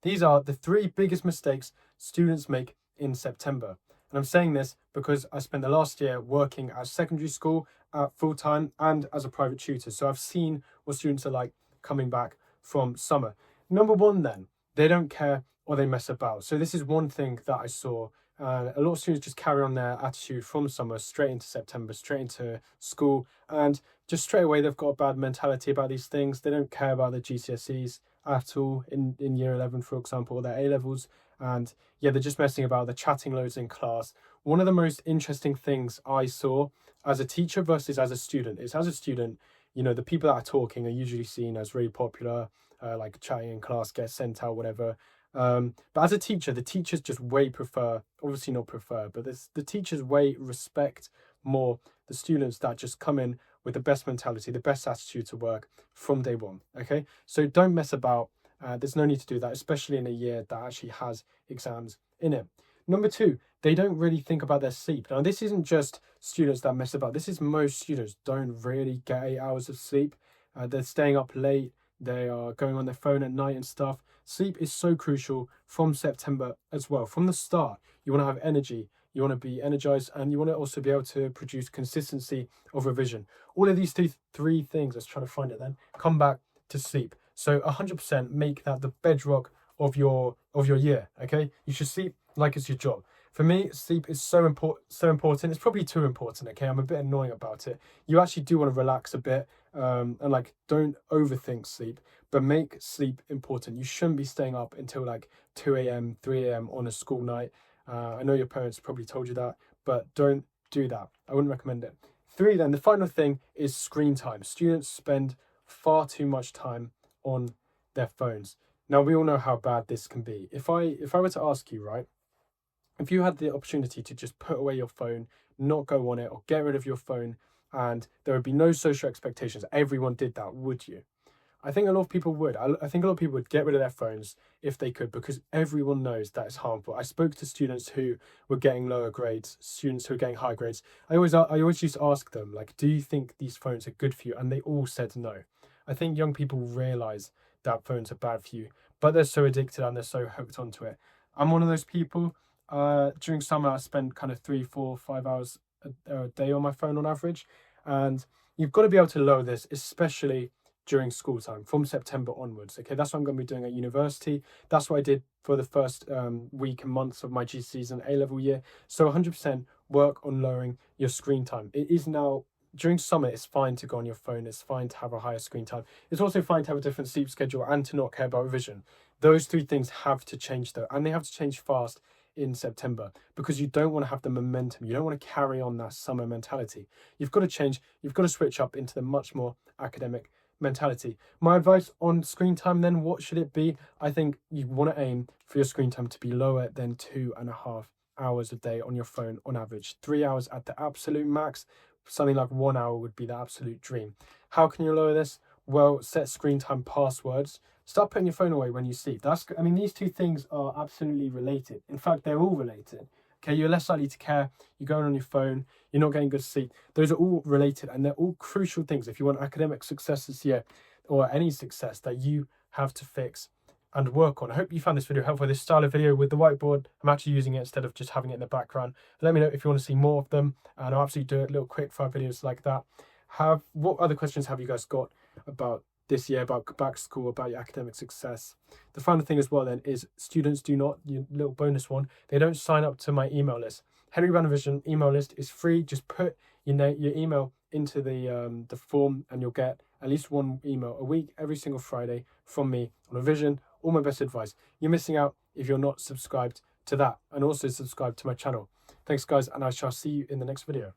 These are the 3 biggest mistakes students make in September. And I'm saying this because I spent the last year working at secondary school full-time and as a private tutor. So I've seen what students are like coming back from summer. Number 1 then, they don't care or they mess about. So this is one thing that I saw. A lot of students just carry on their attitude from summer straight into September, straight into school, and just straight away they've got a bad mentality about these things. They don't care about their GCSEs at all in year 11, for example, or their A-levels. And yeah, they're just messing about, they're chatting loads in class. One of the most interesting things I saw as a teacher versus as a student is, as a student, you know, the people that are talking are usually seen as really popular, like chatting in class, get sent out, whatever. But as a teacher, the teachers just way prefer, obviously not prefer, but the teachers way respect more the students that just come in with the best mentality, the best attitude to work from day one. Okay, so don't mess about. There's no need to do that, especially in a year that actually has exams in it. Number 2, they don't really think about their sleep. Now, this isn't just students that mess about. This is most students don't really get 8 hours of sleep. They're staying up late. They are going on their phone at night and stuff. Sleep is so crucial from September as well. From the start, you want to have energy, you want to be energized, and you want to also be able to produce consistency of revision. All of these 3 things, let's try to find it then, come back to sleep. So 100% make that the bedrock of your year, okay? You should sleep like it's your job. For me, sleep is so important. It's probably too important, okay? I'm a bit annoying about it. You actually do want to relax a bit, and like don't overthink sleep, but make sleep important. You shouldn't be staying up until like 2 a.m., 3 a.m. on a school night. I know your parents probably told you that, but don't do that. I wouldn't recommend it. 3 then, the final thing is screen time. Students spend far too much time on their phones. Now, we all know how bad this can be. If I were to ask you, right, if you had the opportunity to just put away your phone, not go on it, or get rid of your phone, and there would be no social expectations, everyone did that, would you? I think a lot of people would. I think a lot of people would get rid of their phones if they could, because everyone knows that it's harmful. I spoke to students who were getting lower grades, students who were getting high grades. I always used to ask them, like, do you think these phones are good for you? And they all said no. I think young people realize that phones are bad for you, but they're so addicted and they're so hooked onto it. I'm one of those people. During summer, I spend kind of 3, 4, 5 hours a day on my phone on average. And you've got to be able to lower this, especially during school time, from September onwards. Okay, that's what I'm going to be doing at university. That's what I did for the first week and months of my GCSEs and A-level year. So 100% work on lowering your screen time. It is now, during summer, it's fine to go on your phone. It's fine to have a higher screen time. It's also fine to have a different sleep schedule and to not care about revision. Those 3 things have to change though, and they have to change fast in September, because you don't want to have the momentum. You don't want to carry on that summer mentality. You've got to change. You've got to switch up into the much more academic mentality. My advice on screen time then, what should it be? I think you want to aim for your screen time to be lower than 2.5 hours a day on your phone on average. 3 hours at the absolute max. Something like 1 hour would be the absolute dream. How can you lower this? Well, set screen time passwords. Start putting your phone away when you sleep. These 2 things are absolutely related. In fact, they're all related. Okay, you're less likely to care. You're going on your phone. You're not getting good sleep. Those are all related, and they're all crucial things if you want academic success this year, or any success that you have to fix and work on. I hope you found this video helpful. This style of video with the whiteboard, I'm actually using it instead of just having it in the background. Let me know if you want to see more of them, and I'll absolutely do a little quick 5 videos like that. What other questions have you guys got about this year, about back to school, about your academic success? The final thing as well then is students do not, your little bonus one, they don't sign up to my email list. Henry Brown Revision email list is free. Just put your email into the form and you'll get at least 1 email a week every single Friday from me on revision, all my best advice. You're missing out if you're not subscribed to that, and also subscribe to my channel. Thanks guys, and I shall see you in the next video.